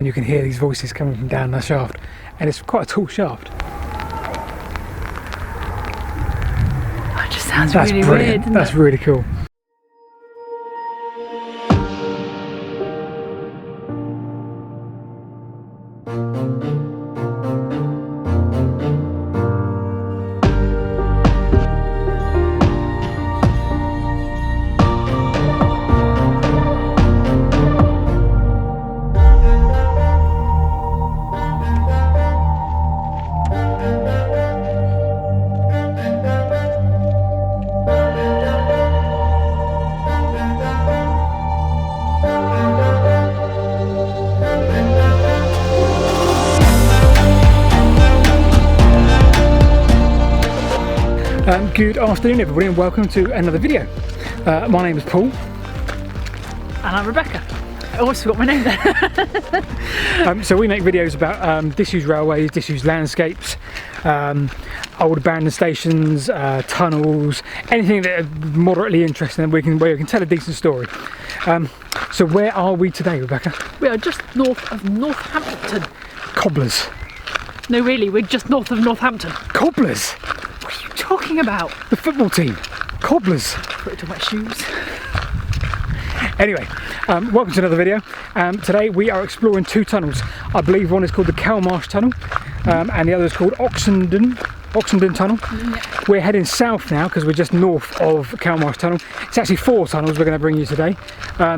And you can hear these voices coming from down the shaft, and it's quite a tall shaft. That just sounds That's really brilliant. weird, doesn't That's it? really cool. Good afternoon everybody and welcome to another video. My name is Paul. And I'm Rebecca. I almost forgot my name there. So we make videos about disused railways, disused landscapes, old abandoned stations, tunnels, anything that are moderately interesting where we can tell a decent story. So where are we today, Rebecca? We are just north of Northampton. Cobblers. No, really, we're just north of Northampton. Cobblers? What are you talking about? The football team. Cobblers. Put it on my shoes. Anyway, welcome to another video. Today we are exploring two tunnels. I believe one is called the Kelmarsh Tunnel and the other is called Oxendon Tunnel. Yeah. We're heading south now because we're just north of Kelmarsh Tunnel. It's actually 4 tunnels we're going to bring you today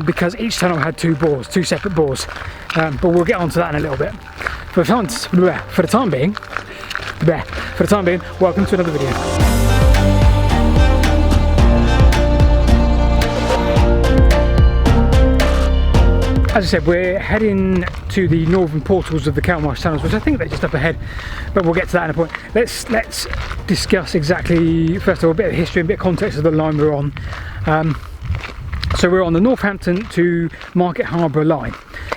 because each tunnel had 2 separate bores. But we'll get onto that in a little bit. For the time being, welcome to another video. As I said, we're heading to the northern portals of the Kelmarsh Tunnels, which I think they're just up ahead, but we'll get to that in a point. Let's discuss exactly, first of all, a bit of history and a bit of context of the line we're on. So we're on the Northampton to Market Harborough line.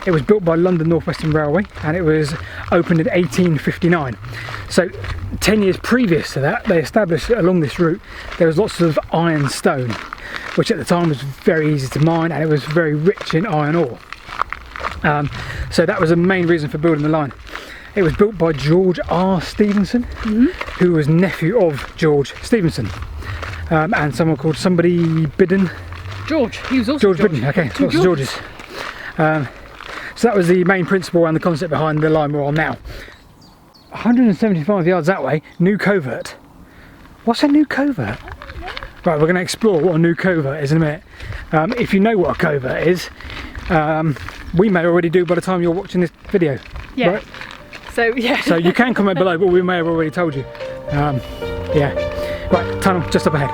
It was built by London North Western Railway and it was opened in 1859. So 10 years previous to that, they established along this route there was lots of iron stone, which at the time was very easy to mine and it was very rich in iron ore. So that was the main reason for building the line. It was built by George Stephenson, who was nephew of George Stephenson, and someone called Bidden. George, he was also George Bidden, okay, lots of Georges. So that was the main principle and the concept behind the line we're on now. 175 yards that way, new covert. What's a new covert? Right, we're going to explore what a new covert is in a minute. If you know what a covert is, we may already do by the time you're watching this video. Yeah. Right? So, yeah. So you can comment below, but we may have already told you. Yeah. Right, tunnel just up ahead.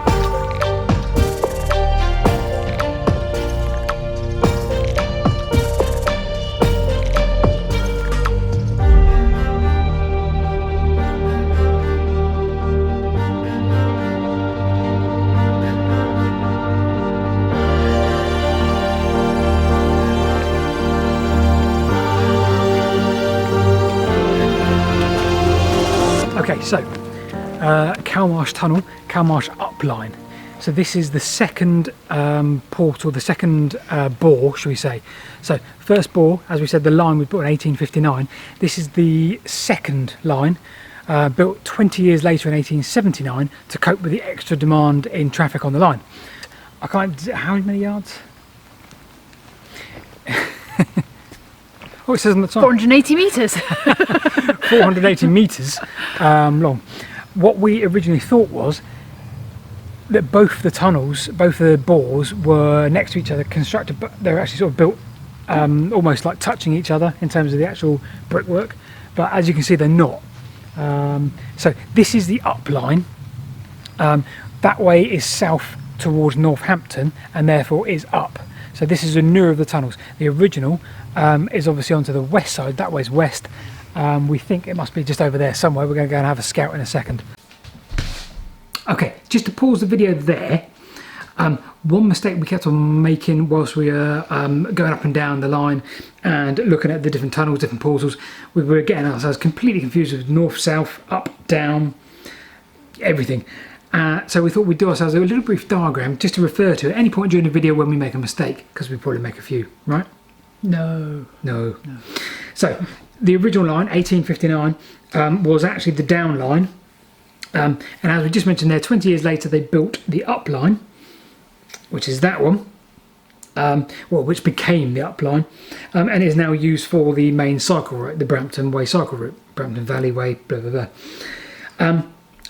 Okay, so Kelmarsh Tunnel, Kelmarsh Up line. So this is the second portal, the second bore, shall we say. So first bore, as we said, the line was built in 1859. This is the second line, built 20 years later in 1879 to cope with the extra demand in traffic on the line. I can't, how many yards? Oh, it says on the top. 480 metres. 480 metres long. What we originally thought was that both the tunnels, both the bores were next to each other, constructed, but they're actually sort of built almost like touching each other in terms of the actual brickwork. But as you can see, they're not. So this is the up line. That way is south towards Northampton and therefore is up. So this is the newer of the tunnels. The original is obviously onto the west side, that way's west. We think it must be just over there somewhere. We're going to go and have a scout in a second. Okay, just to pause the video there, one mistake we kept on making whilst we were going up and down the line and looking at the different tunnels, different portals, we were getting ourselves completely confused with north, south, up, down, everything. So we thought we'd do ourselves a little brief diagram just to refer to at any point during the video when we make a mistake, because we probably make a few, right? No. So the original line, 1859, was actually the down line. And as we just mentioned there, 20 years later they built the up line, which is that one, which became the up line, and is now used for the main cycle route, the Brampton Way cycle route, Brampton Valley Way, blah blah blah.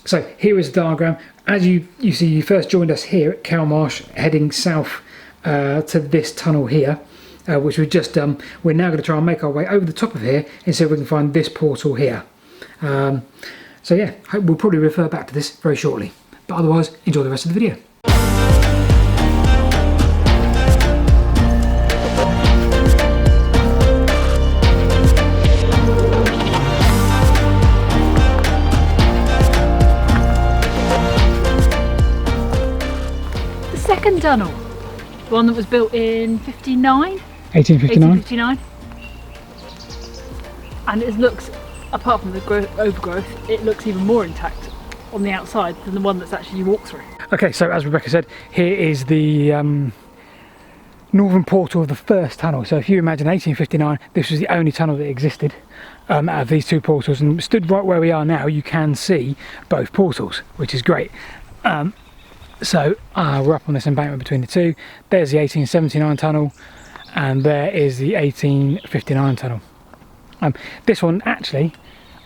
So here is the diagram. As you see, you first joined us here at Kelmarsh, heading south to this tunnel here, which we've just done. We're now going to try and make our way over the top of here and see if we can find this portal here. So yeah, we'll probably refer back to this very shortly. But otherwise, enjoy the rest of the video. The second tunnel, the one that was built in 1859. And it looks, apart from the overgrowth, it looks even more intact on the outside than the one that's actually you walk through. Okay, so as Rebecca said, here is the northern portal of the first tunnel. So if you imagine 1859, this was the only tunnel that existed out of these two portals, and stood right where we are now, you can see both portals, which is great. So we're up on this embankment between the two. There's the 1879 tunnel, and there is the 1859 tunnel. This one actually,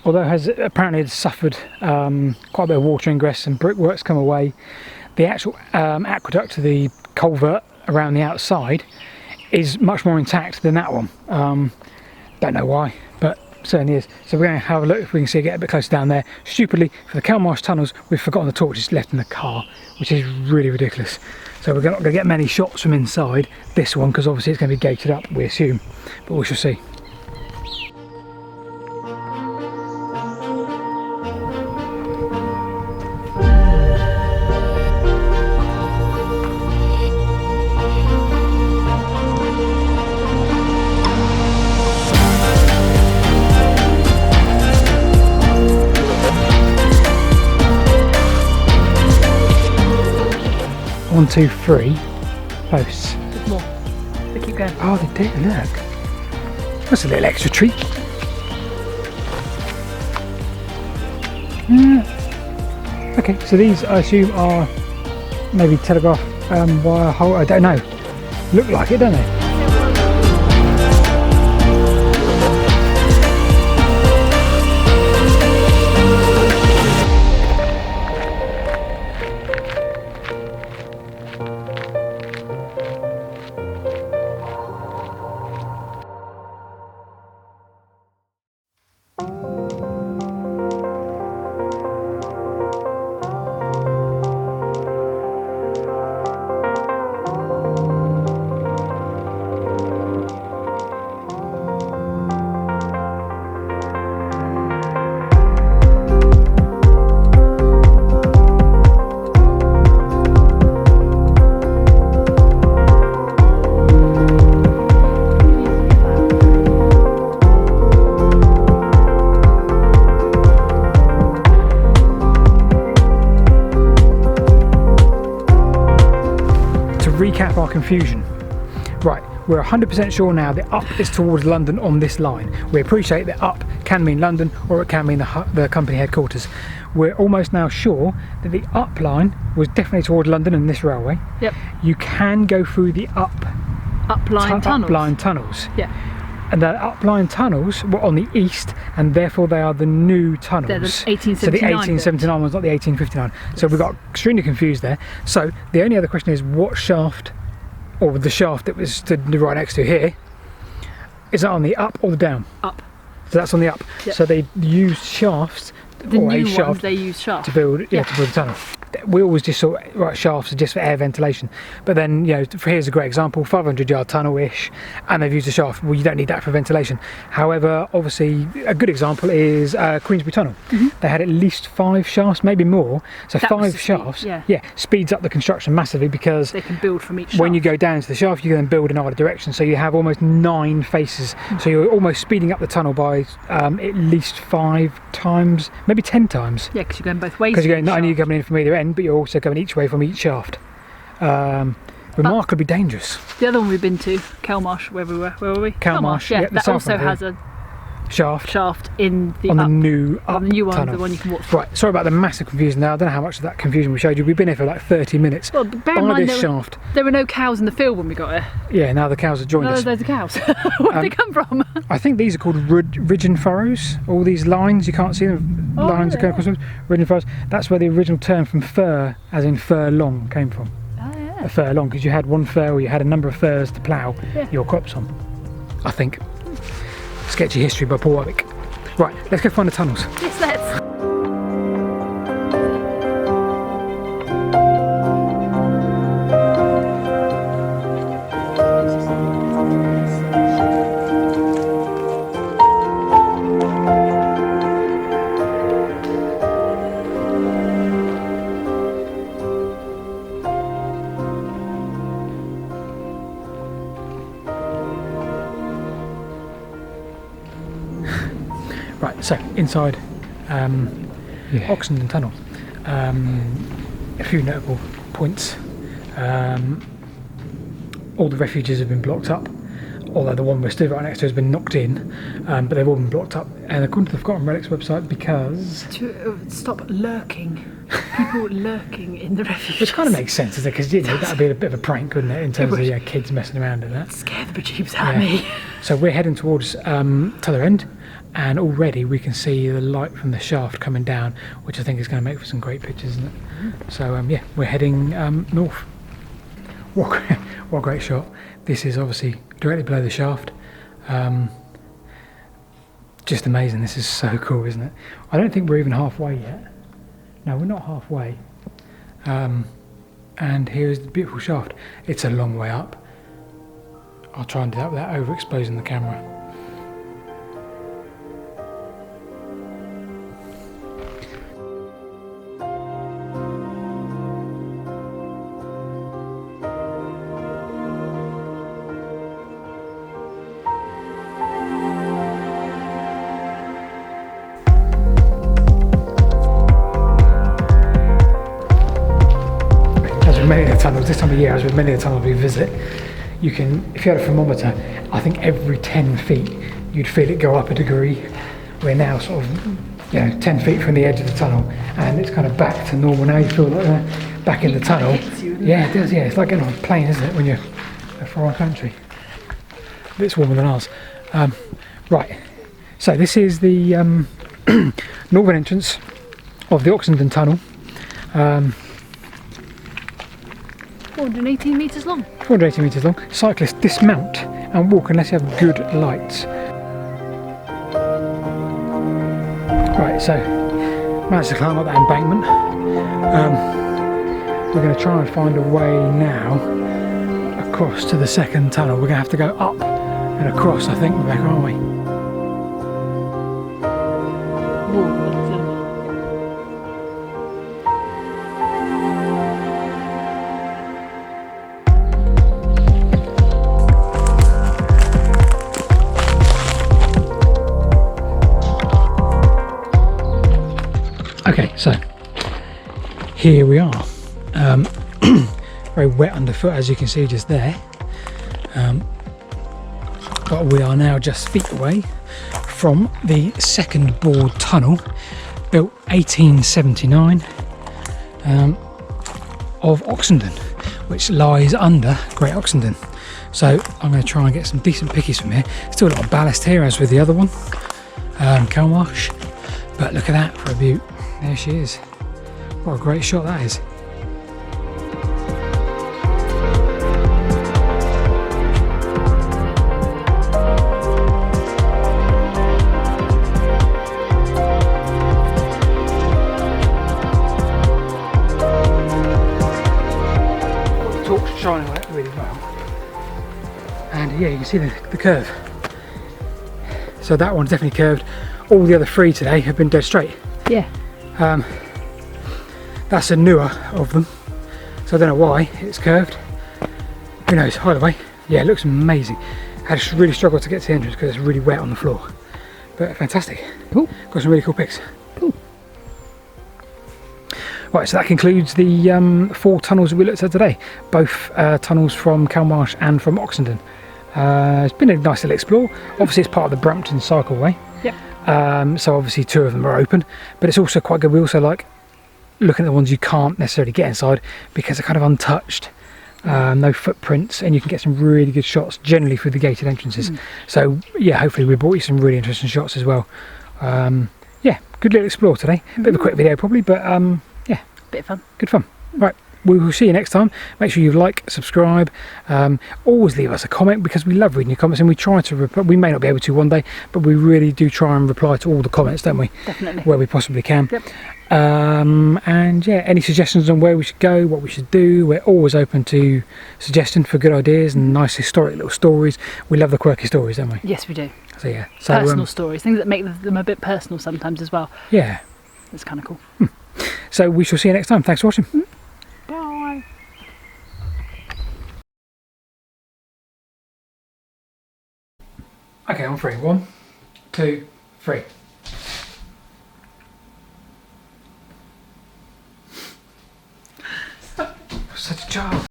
although has apparently suffered quite a bit of water ingress and brickworks come away, the actual aqueduct to the culvert around the outside is much more intact than that one. Don't know why, but certainly is. So we're going to have a look if we can see it, get a bit closer down there. Stupidly, for the Kelmarsh tunnels, we've forgotten the torches left in the car, which is really ridiculous. So we're not going to get many shots from inside this one, because obviously it's going to be gated up, we assume, but we shall see. One, two, three posts. There's more. They keep going. Oh, they did, look. That's a little extra treat. Okay, so these I assume are maybe telegraph wire hole, I don't know. Look like it, don't they? Recap our confusion. Right, we're 100% sure now that up is towards London on this line. We appreciate that up can mean London, or it can mean the company headquarters. We're almost now sure that the up line was definitely towards London in this railway. Yep. You can go through the upline tunnels. Yeah. And the upline tunnels were on the east, and therefore they are the new tunnels. They're the 1879 So the 1879 one's not the 1859. Yes. So we got extremely confused there. So the only other question is, what shaft, or the shaft that was stood right next to here, is that on the up or the down? Up. So that's on the up. Yep. So they used shafts, The or a new shaft, ones, they use shaft. to build to build the tunnel. We always just thought, right, shafts are just for air ventilation, but then, you know, here's a great example, 500-yard tunnel-ish, and they've used a shaft. Well, you don't need that for ventilation. However, obviously a good example is Queensbury Tunnel. They had at least 5 shafts, maybe more, so That was 5 the shafts. speed, yeah. Speeds up the construction massively, because They can build from each shaft. when you go down to the shaft, you can then build in either direction, so you have almost 9 faces. So you're almost speeding up the tunnel by at least 5 times, maybe 10 times. Yeah, because you're going both ways. Because you're going, not only are you shaft. coming in from either end, but you're also going each way from each shaft. Remarkably dangerous. The other one we've been to, Kelmarsh, where were we? Kelmarsh, yeah, yeah, the that south also one, yeah. has a shaft in the on the new one, tunnel. the one you can walk. Right, sorry about the massive confusion now. I don't know how much of that confusion we showed you. We've been here for like 30 minutes. Well, bear in by mind this shaft. there were no cows in the field when we got here. Yeah, now the cows have joined No, us. there's the cows. Where did they come from? I think these are called ridge and furrows. All these lines, you can't see them. Lines that go across them. Ridge and furrows. That's where the original term from fur, as in furlong, came from. Oh yeah. A furlong, because you had one fur or you had a number of furs to plough your crops on. I think. Sketchy history by Paul Whitewick. Right, let's go find the tunnels. Yes, let's. Right, so inside Oxendon Tunnel, a few notable points. All the refuges have been blocked up, although the one we're stood right next to has been knocked in, but they've all been blocked up. And according to the Forgotten Relics website, because To stop lurking. People lurking in the refuge. which kind of makes sense, doesn't it? Because that would be a bit of a prank, wouldn't it, in terms of kids messing around and that. Scare the bejeebs out of me. So we're heading towards T'other end, and already we can see the light from the shaft coming down, which I think is going to make for some great pictures, isn't it? So yeah, we're heading north. What a great shot. This is obviously directly below the shaft. Just amazing. This is so cool, isn't it? I don't think we're even halfway yet. No, we're not halfway. And here is the beautiful shaft. It's a long way up. I'll try and do that without overexposing the camera. Many of the tunnels, this time of year, as with many of the tunnels we visit, you can, if you had a thermometer, I think every 10 feet you'd feel it go up a degree. We're now sort of 10 feet from the edge of the tunnel, and it's kind of back to normal now. You feel like back in the tunnel. Yeah, it does. Yeah, it's like getting on a plane, isn't it, when you're in a foreign country. A bit warmer than ours. Right, so this is the northern entrance of the Oxendon Tunnel. 418 metres long. 480 metres long. Cyclists dismount and walk unless you have good lights. Right, so managed to climb up that embankment. We're going to try and find a way now across to the second tunnel. We're going to have to go up and across, I think, Rebecca, aren't we? Okay, so here we are. Very wet underfoot, as you can see just there. But we are now just feet away from the second board tunnel, built 1879, of Oxendon, which lies under Great Oxendon. So I'm going to try and get some decent pickies from here. Still a lot of ballast here, as with the other one, Kelmarsh. But look at that for a beaut. There she is. What a great shot that is. The torch shining on it really well. And yeah, you can see the curve. So that one's definitely curved. All the other three today have been dead straight. Yeah. That's a newer of them, so I don't know why it's curved. Who knows? Either way, yeah, it looks amazing. I had really struggled to get to the entrance because it's really wet on the floor, but fantastic. Cool. Got some really cool pics. Cool. Right, so that concludes the 4 tunnels that we looked at today, both tunnels from Kelmarsh and from Oxendon. It's been a nice little explore. Obviously it's part of the Brampton Cycleway. Yep. So obviously 2 of them are open, but it's also quite good. We also like looking at the ones you can't necessarily get inside because they're kind of untouched. No footprints, and you can get some really good shots generally through the gated entrances. So yeah, hopefully we brought you some really interesting shots as well. Yeah, good little explore today. Bit of a quick video probably, but yeah, Bit of fun. good fun. Right, we will see you next time. Make sure you like, subscribe, always leave us a comment because we love reading your comments, and we try to reply. We may not be able to one day, but we really do try and reply to all the comments, don't we? Definitely. Where we possibly can. Yep. And yeah, any suggestions on where we should go, what we should do, we're always open to suggestion for good ideas and nice historic little stories. We love the quirky stories, don't we? Yes, we do. So yeah, so Personal stories, things that make them a bit personal sometimes as well. yeah, It's kind of cool. so we shall see you next time. Thanks for watching. Bye. Okay, on 3. 1, 2, 3. Such a child.